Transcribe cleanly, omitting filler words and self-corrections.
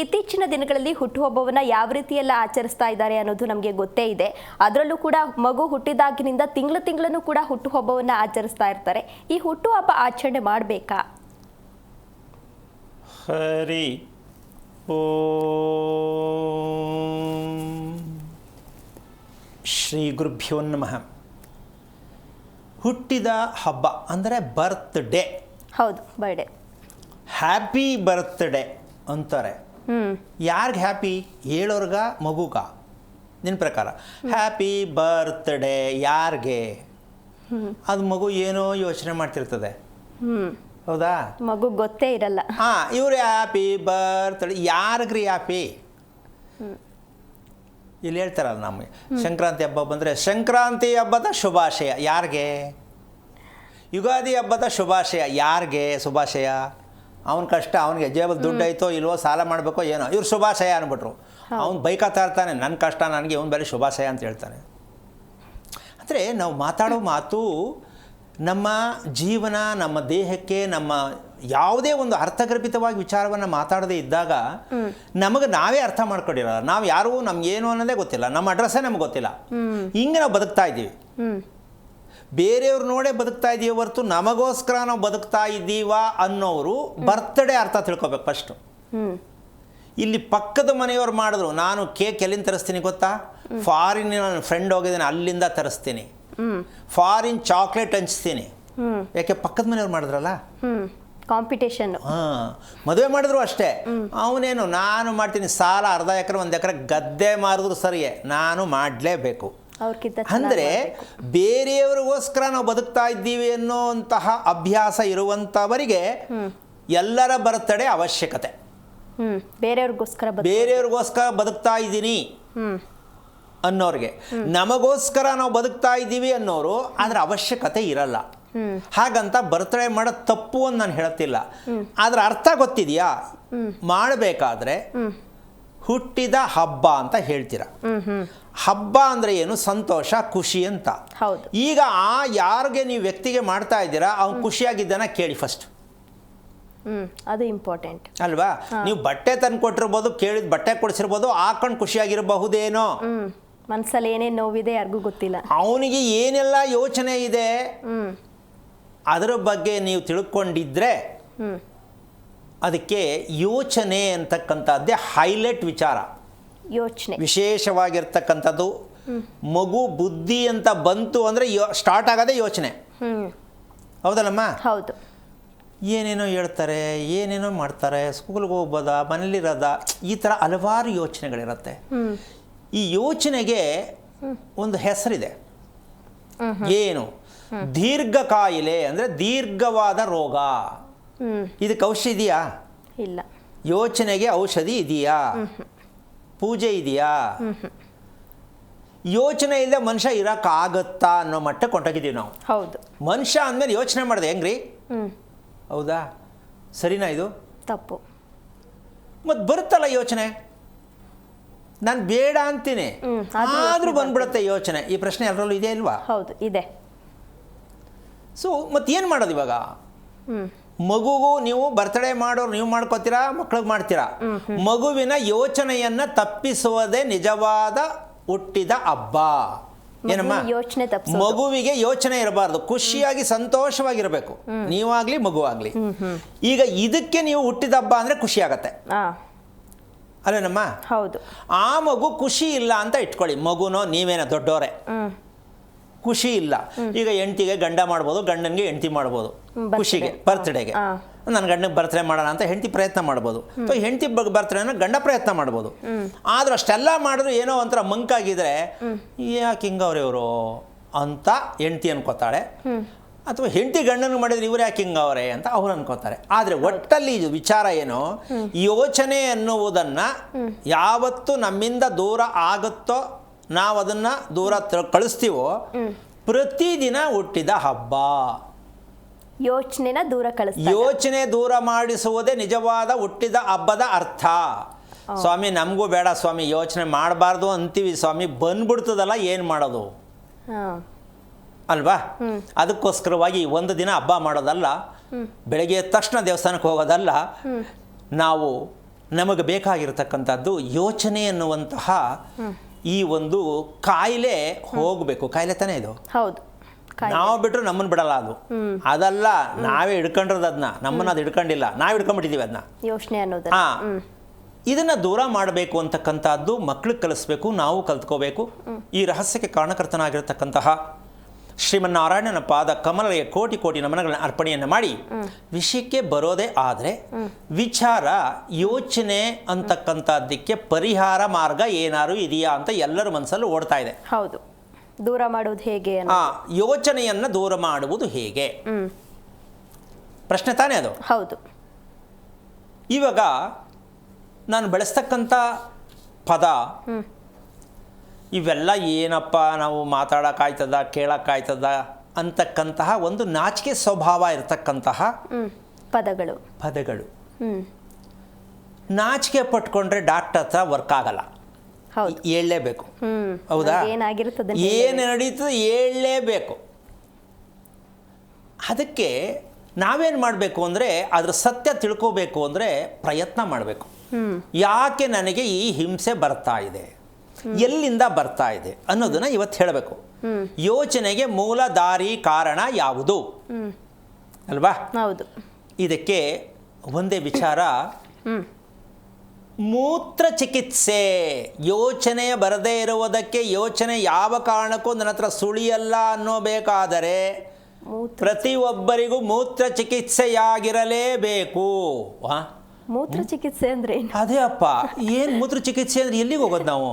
ಇತ್ತೀಚಿನ ದಿನಗಳಲ್ಲಿ ಹುಟ್ಟುಹಬ್ಬವನ್ನ ಯಾವ ರೀತಿಯೆಲ್ಲ ಆಚರಿಸ್ತಾ ಇದ್ದಾರೆ ಅನ್ನೋದು ನಮಗೆ ಗೊತ್ತೇ ಇದೆ. ಅದರಲ್ಲೂ ಕೂಡ ಮಗು ಹುಟ್ಟಿದಾಗಿನಿಂದ ತಿಂಗಳನ್ನು ಕೂಡ ಹುಟ್ಟುಹಬ್ಬವನ್ನ ಆಚರಿಸ್ತಾ ಇರ್ತಾರೆ. ಈ ಹುಟ್ಟುಹಬ್ಬ ಆಚರಣೆ ಮಾಡಬೇಕಾ? ಹರಿ ಓಂ ಶ್ರೀ ಗುರುಭ್ಯೋ ನಮಃ. ಹುಟ್ಟಿದ ಹಬ್ಬ ಅಂದರೆ ಬರ್ತ್ಡೇ. ಹೌದು, ಬರ್ಡೇ. ಹ್ಯಾಪಿ ಬರ್ತ್ಡೇ ಅಂತಾರೆ. ಯಾರಿಗೆ ಹ್ಯಾಪಿ? ಹೇಳೋರ್ಗ ಮಗುಗ? ನಿನ್ನ ಪ್ರಕಾರ ಹ್ಯಾಪಿ ಬರ್ತ್ಡೇ ಯಾರಿಗೆ? ಅದು ಮಗು ಏನೋ ಯೋಚನೆ ಮಾಡ್ತಿರ್ತದೆ, ಹೌದಾ? ಮಗು ಗೊತ್ತೇ ಇರಲ್ಲ. ಇವ್ರು ಹ್ಯಾಪಿ ಬರ್ತ್ಡೇ ಯಾರಿಗ್ರಿ ಹ್ಯಾಪಿ? ಇಲ್ಲಿ ಹೇಳ್ತಾರಲ್ಲ, ನಮಗೆ ಸಂಕ್ರಾಂತಿ ಹಬ್ಬ ಬಂದರೆ ಸಂಕ್ರಾಂತಿ ಹಬ್ಬದ ಶುಭಾಶಯ ಯಾರಿಗೆ? ಯುಗಾದಿ ಹಬ್ಬದ ಶುಭಾಶಯ ಯಾರಿಗೆ? ಶುಭಾಶಯ ಅವನ ಕಷ್ಟ, ಅವನಿಗೆ ಜೇಬಲ್ಲಿ ದುಡ್ಡು ಐತೋ ಇಲ್ವೋ, ಸಾಲ ಮಾಡಬೇಕೋ ಏನೋ, ಇವ್ರು ಶುಭಾಶಯ ಅಂದ್ಬಿಟ್ರು. ಅವ್ನು ಬೈಕಾತಾ ಇರ್ತಾನೆ, ನನ್ನ ಕಷ್ಟ ನನಗೆ, ಇವನು ಬೇರೆ ಶುಭಾಶಯ ಅಂತ ಹೇಳ್ತಾನೆ. ಅಂದರೆ ನಾವು ಮಾತಾಡೋ ಮಾತು ನಮ್ಮ ಜೀವನ, ನಮ್ಮ ದೇಹಕ್ಕೆ, ನಮ್ಮ ಯಾವುದೇ ಒಂದು ಅರ್ಥಗರ್ಭಿತವಾಗಿ ವಿಚಾರವನ್ನು ಮಾತಾಡದೇ ಇದ್ದಾಗ ನಮಗೆ ನಾವೇ ಅರ್ಥ ಮಾಡ್ಕೊಂಡಿರಲ್ಲ. ನಾವು ಯಾರು, ನಮ್ಗೇನು ಅನ್ನೋದೇ ಗೊತ್ತಿಲ್ಲ, ನಮ್ಮ ಅಡ್ರೆಸ್ಸೇ ನಮ್ಗೆ ಗೊತ್ತಿಲ್ಲ. ಹಿಂಗೆ ನಾವು ಬದುಕ್ತಾ ಇದ್ದೀವಿ. ಬೇರೆಯವ್ರು ನೋಡೇ ಬದುಕ್ತಾ ಇದ್ದೀವಿ ಹೊರತು ನಮಗೋಸ್ಕರ ನಾವು ಬದುಕ್ತಾ ಇದ್ದೀವ ಅನ್ನೋರು ಬರ್ತ್ಡೇ ಅರ್ಥ ತಿಳ್ಕೊಬೇಕು ಫಸ್ಟು. ಇಲ್ಲಿ ಪಕ್ಕದ ಮನೆಯವ್ರು ಮಾಡಿದ್ರು, ನಾನು ಕೇಕ್ ಎಲ್ಲಿಂದ ತರಿಸ್ತೀನಿ ಗೊತ್ತಾ? ಫಾರಿನ್ ನನ್ನ ಫ್ರೆಂಡ್ ಹೋಗಿದ್ದೀನಿ ಅಲ್ಲಿಂದ ತರಿಸ್ತೀನಿ, ಫಾರಿನ್ ಚಾಕ್ಲೇಟ್ ಹಂಚ್ತೀನಿ. ಯಾಕೆ? ಪಕ್ಕದ ಮನೆಯವ್ರು ಮಾಡಿದ್ರಲ್ಲ, ಕಾಂಪಿಟೇಷನ್. ಮದುವೆ ಮಾಡಿದ್ರು ಅಷ್ಟೇ. ಅವನೇನು ನಾನು ಮಾಡ್ತೀನಿ, ಸಾಲ ಅರ್ಧ ಎಕರೆ 1 ಎಕರೆ ಗದ್ದೆ ಮಾರಿದ್ರು ಸರಿಯೇ, ನಾನು ಮಾಡಲೇಬೇಕು. ಅಂದರೆ ಬೇರೆಯವರಿಗೋಸ್ಕರ ನಾವು ಬದುಕ್ತಾ ಇದ್ದೀವಿ ಅನ್ನೋಂತಹ ಅಭ್ಯಾಸ ಇರುವಂಥವರಿಗೆ ಎಲ್ಲರ ಬರ್ತಡೇ ಅವಶ್ಯಕತೆ. ಬೇರೆಯವ್ರಿಗೋಸ್ಕರ ಬದುಕ್ತಾ ಇದ್ದೀನಿ ಅನ್ನೋರಿಗೆ, ನಮಗೋಸ್ಕರ ನಾವು ಬದುಕ್ತಾ ಇದ್ದೀವಿ ಅನ್ನೋರು ಅದರ ಅವಶ್ಯಕತೆ ಇರಲ್ಲ. ಹಾಗಂತ ಬರ್ತಡೇ ಮಾಡೋದು ತಪ್ಪು ಅಂತ ನಾನು ಹೇಳ್ತಿಲ್ಲ. ಅದರ ಅರ್ಥ ಗೊತ್ತಿದೆಯಾ? ಮಾಡಬೇಕಾದ್ರೆ ಹುಟ್ಟಿದ ಹಬ್ಬ ಅಂತ ಹೇಳ್ತೀರ. ಹಬ್ಬ ಅಂದರೆ ಏನು? ಸಂತೋಷ, ಖುಷಿ ಅಂತ. ಈಗ ಯಾರಿಗೆ ನೀವು ವ್ಯಕ್ತಿಗೆ ಮಾಡ್ತಾ ಇದ್ದೀರಾ ಅವ್ನು ಖುಷಿಯಾಗಿದ್ದಾನ ಕೇಳಿ ಫಸ್ಟ್. ಅದು ಇಂಪಾರ್ಟೆಂಟ್ ಅಲ್ವಾ? ನೀವು ಬಟ್ಟೆ ತಂದು ಕೊಟ್ಟಿರ್ಬೋದು, ಕೇಳಿದ ಬಟ್ಟೆ ಕೊಡಿಸಿರ್ಬೋದು, ಹಾಕೊಂಡು ಖುಷಿಯಾಗಿರಬಹುದೇನೋ, ಮನಸ್ಸಲ್ಲಿ ಏನೇನು ನೋವಿದೆ ಯಾರಿಗೂ ಗೊತ್ತಿಲ್ಲ. ಅವನಿಗೆ ಏನೆಲ್ಲ ಯೋಚನೆ ಇದೆ ಅದರ ಬಗ್ಗೆ ನೀವು ತಿಳ್ಕೊಂಡಿದ್ರೆ ಅದಕ್ಕೆ ಯೋಚನೆ ಅಂತಕ್ಕಂಥದ್ದೇ ಹೈಲೈಟ್ ವಿಚಾರ. ಯೋಚನೆ ವಿಶೇಷವಾಗಿರ್ತಕ್ಕಂಥದ್ದು. ಮಗು ಬುದ್ಧಿ ಅಂತ ಬಂತು ಅಂದರೆ ಸ್ಟಾರ್ಟ್ ಆಗೋದೇ ಯೋಚನೆ. ಹೌದಲ್ಲಮ್ಮ? ಹೌದು. ಏನೇನೋ ಹೇಳ್ತಾರೆ, ಏನೇನೋ ಮಾಡ್ತಾರೆ, ಸ್ಕೂಲ್ಗೆ ಹೋಗ್ಬೋದಾ, ಮನೇಲಿರೋದ, ಈ ಥರ ಹಲವಾರು ಯೋಚನೆಗಳಿರುತ್ತೆ. ಈ ಯೋಚನೆಗೆ ಒಂದು ಹೆಸರಿದೆ. ಏನು? ದೀರ್ಘ ಕಾಯಿಲೆ ಅಂದರೆ ದೀರ್ಘವಾದ ರೋಗ. ಇದಕ್ಕೆ ಔಷಧಿ ಇದೆಯಾ? ಇಲ್ಲ. ಯೋಚನೆಗೆ ಔಷಧಿ ಇದೆಯಾ? ಪೂಜೆ ಇದೆಯಾ? ಯೋಚನೆ ಇಲ್ಲದೆ ಮನುಷ್ಯ ಇರೋಕ್ಕಾಗತ್ತಾ ಅನ್ನೋ ಮಟ್ಟಕ್ಕೆ ಹೊಂಟೋಗಿದ್ದೀವಿ ನಾವು. ಹೌದು. ಮನುಷ್ಯ ಅಂದಮೇಲೆ ಯೋಚನೆ ಮಾಡಿದೆ ಹೆಂಗ್ರಿ? ಹೌದಾ? ಸರಿನಾ? ಇದು ತಪ್ಪು. ಮತ್ತು ಬರುತ್ತಲ್ಲ ಯೋಚನೆ, ನಾನು ಬೇಡ ಅಂತೀನಿ, ಆದರೂ ಬಂದ್ಬಿಡುತ್ತೆ ಯೋಚನೆ. ಈ ಪ್ರಶ್ನೆ ಎಲ್ಲರಲ್ಲೂ ಇದೆ ಇಲ್ವಾ? ಹೌದು, ಇದೆ. ಸೊ ಮತ್ತೇನು ಮಾಡೋದು ಇವಾಗ? ಮಗುಗೂ ನೀವು ಬರ್ತಡೇ ಮಾಡೋರು ನೀವು ಮಾಡ್ಕೋತೀರಾ, ಮಕ್ಳಿಗೆ ಮಾಡ್ತೀರಾ. ಮಗುವಿನ ಯೋಚನೆಯನ್ನು ತಪ್ಪಿಸುವುದೇ ನಿಜವಾದ ಹುಟ್ಟಿದ ಹಬ್ಬ. ಏನಮ್ಮ? ಮಗುವಿಗೆ ಯೋಚನೆ ಇರಬಾರ್ದು, ಖುಷಿಯಾಗಿ ಸಂತೋಷವಾಗಿರಬೇಕು, ನೀವಾಗ್ಲಿ ಮಗುವಾಗ್ಲಿ. ಈಗ ಇದಕ್ಕೆ ನೀವು ಹುಟ್ಟಿದ ಹಬ್ಬ ಅಂದರೆ ಖುಷಿ ಆಗತ್ತೆ ಅಲ್ಲೇನಮ್ಮ? ಹೌದು. ಆ ಮಗು ಖುಷಿ ಇಲ್ಲ ಅಂತ ಇಟ್ಕೊಳ್ಳಿ, ಮಗುನೋ ನೀವೇನೋ ದೊಡ್ಡವರೇ, ಖುಷಿ ಇಲ್ಲ. ಈಗ ಹೆಂಡತಿಗೆ ಗಂಡ ಮಾಡ್ಬೋದು, ಗಂಡನಿಗೆ ಹೆಂಡತಿ ಮಾಡ್ಬೋದು. ಖುಷಿಗೆ ಬರ್ತ್ಡೇಗೆ ನನ್ನ ಗಂಡನಿಗೆ ಬರ್ತ್ಡೇ ಮಾಡೋಣ ಅಂತ ಹೆಂಡತಿ ಪ್ರಯತ್ನ ಮಾಡ್ಬೋದು, ಅಥವಾ ಹೆಂಡತಿ ಬರ್ತ್ಡೇನ ಗಂಡ ಪ್ರಯತ್ನ ಮಾಡ್ಬೋದು. ಆದ್ರೆ ಅಷ್ಟೆಲ್ಲ ಮಾಡಿದ್ರು ಏನೋ ಒಂಥರ ಮಂಕಾಗಿದ್ರೆ ಯಾಕೆ ಹಿಂಗವ್ರೆ ಇವರು ಅಂತ ಹೆಂಡತಿ ಅನ್ಕೋತಾಳೆ, ಅಥವಾ ಹೆಂಡತಿ ಗಂಡನಿಗೆ ಮಾಡಿದ್ರೆ ಇವ್ರು ಯಾಕೆ ಹಿಂಗವ್ರೆ ಅಂತ ಅವ್ರು ಅನ್ಕೋತಾರೆ. ಆದರೆ ಒಟ್ಟಲ್ಲಿ ಇದು ವಿಚಾರ ಏನು? ಯೋಚನೆ ಎನ್ನುವುದನ್ನು ಯಾವತ್ತು ನಮ್ಮಿಂದ ದೂರ ಆಗುತ್ತೋ ನಾವು ಅದನ್ನು ದೂರ ಕಳಿಸ್ತೀವೋ, ಪ್ರತಿದಿನ ಹುಟ್ಟಿದ ಹಬ್ಬ. ಯೋಚನೆ ದೂರ ಮಾಡಿಸುವುದೇ ನಿಜವಾದ ಹುಟ್ಟಿದ ಹಬ್ಬದ ಅರ್ಥ. ಸ್ವಾಮಿ ನಮಗೂ ಬೇಡ ಸ್ವಾಮಿ, ಯೋಚನೆ ಮಾಡಬಾರ್ದು ಅಂತೀವಿ ಸ್ವಾಮಿ, ಬಂದ್ಬಿಡ್ತದಲ್ಲ, ಏನು ಮಾಡೋದು ಅಲ್ವಾ? ಅದಕ್ಕೋಸ್ಕರವಾಗಿ ಒಂದು ದಿನ ಹಬ್ಬ ಮಾಡೋದಲ್ಲ, ಬೆಳಗ್ಗೆ ಎದ್ದ ತಕ್ಷಣ ದೇವಸ್ಥಾನಕ್ಕೆ ಹೋಗೋದಲ್ಲ, ನಾವು ನಮಗೆ ಬೇಕಾಗಿರತಕ್ಕಂಥದ್ದು ಯೋಚನೆ ಅನ್ನುವಂತಹ ಈ ಒಂದು ಕಾಯಿಲೆ ಹೋಗಬೇಕು. ಕಾಯಿಲೆ ತಾನೇ ಇದು. ಹೌದು. ನಾವು ಬಿಟ್ಟರು ನಮ್ಮನ್ನು ಬಿಡಲ್ಲ ಅದು. ಅದಲ್ಲ, ನಾವೇ ಹಿಡ್ಕೊಂಡಿರೋದು ಅದನ್ನ, ನಮ್ಮನ್ನು ಅದು ಹಿಡ್ಕೊಂಡಿಲ್ಲ, ನಾವು ಹಿಡ್ಕೊಂಡ್ಬಿಟ್ಟಿದ್ದೀವಿ ಅದನ್ನ. ಯೋಚನೆ ಅನ್ನೋದು. ಇದನ್ನು ದೂರ ಮಾಡಬೇಕು ಅಂತಕ್ಕಂಥದ್ದು ಮಕ್ಕಳಿಗೆ ಕಲಿಸ್ಬೇಕು, ನಾವು ಕಲ್ತ್ಕೋಬೇಕು. ಈ ರಹಸ್ಯಕ್ಕೆ ಕಾರಣಕರ್ತನಾಗಿರ್ತಕ್ಕಂತಹ ಶ್ರೀಮನ್ನಾರಾಯಣನ ಪಾದ ಕಮಲಗೆ ಕೋಟಿ ಕೋಟಿ ನಮನಗಳನ್ನ ಅರ್ಪಣೆಯನ್ನು ಮಾಡಿ ವಿಷಯಕ್ಕೆ ಬರೋದೇ ಆದರೆ ವಿಚಾರ ಯೋಚನೆ ಅಂತಕ್ಕಂಥದ್ದಕ್ಕೆ ಪರಿಹಾರ ಮಾರ್ಗ ಏನಾರು ಇದೆಯಾ ಅಂತ ಎಲ್ಲರ ಮನಸ್ಸಲ್ಲೂ ಓಡ್ತಾ ಇದೆ. ಹೌದು. ದೂರ ಮಾಡೋದು ಹೇಗೆ? ಯೋಚನೆಯನ್ನು ದೂರ ಮಾಡುವುದು ಹೇಗೆ ಪ್ರಶ್ನೆ ತಾನೇ ಅದು. ಹೌದು. ಇವಾಗ ನಾನು ಬೆಳೆಸ್ತಕ್ಕಂಥ ಪದ ಇವೆಲ್ಲ ಏನಪ್ಪ ನಾವು ಮಾತಾಡೋಕ್ಕಾಯ್ತದ ಕೇಳೋಕ್ಕಾಯ್ತದ ಅಂತಕ್ಕಂತಹ ಒಂದು ನಾಚಿಕೆ ಸ್ವಭಾವ ಇರತಕ್ಕಂತಹ ಪದಗಳು ನಾಚಿಕೆ ಪಟ್ಕೊಂಡ್ರೆ ಡಾಕ್ಟರ್ ಹತ್ರ ವರ್ಕ್ ಆಗಲ್ಲ. ಹೇಳಲೇಬೇಕು. ಹೌದಾ? ಏನು ನಡೀತದೆ ಹೇಳಲೇಬೇಕು. ಅದಕ್ಕೆ ನಾವೇನು ಮಾಡಬೇಕು ಅಂದರೆ ಅದರ ಸತ್ಯ ತಿಳ್ಕೋಬೇಕು ಅಂದರೆ ಪ್ರಯತ್ನ ಮಾಡಬೇಕು. ಯಾಕೆ ನನಗೆ ಈ ಹಿಂಸೆ ಬರ್ತಾ ಇದೆ, ಎಲ್ಲಿಂದ ಬರ್ತಾ ಇದೆ ಅನ್ನೋದನ್ನ ಇವತ್ತು ಹೇಳಬೇಕು. ಯೋಚನೆಗೆ ಮೂಲ ದಾರಿ ಕಾರಣ ಯಾವುದು ಅಲ್ವಾ? ಹೌದು. ಇದಕ್ಕೆ ಒಂದೇ ವಿಚಾರ, ಮೂತ್ರ ಚಿಕಿತ್ಸೆ. ಯೋಚನೆ ಬರದೇ ಇರುವುದಕ್ಕೆ, ಯೋಚನೆ ಯಾವ ಕಾರಣಕ್ಕೂ ನನ್ನ ಹತ್ರ ಸುಳಿಯಲ್ಲ ಅನ್ನೋಬೇಕಾದರೆ ಪ್ರತಿಯೊಬ್ಬರಿಗೂ ಮೂತ್ರ ಚಿಕಿತ್ಸೆಯಾಗಿರಲೇಬೇಕು. ಮೂತ್ರ ಚಿಕಿತ್ಸೆ ಅಂದ್ರೆ ಅದೇ ಅಪ್ಪ, ಏನು ಮೂತ್ರ ಚಿಕಿತ್ಸೆ ಅಂದ್ರೆ ಎಲ್ಲಿಗೆ ಹೋಗೋದು ನಾವು?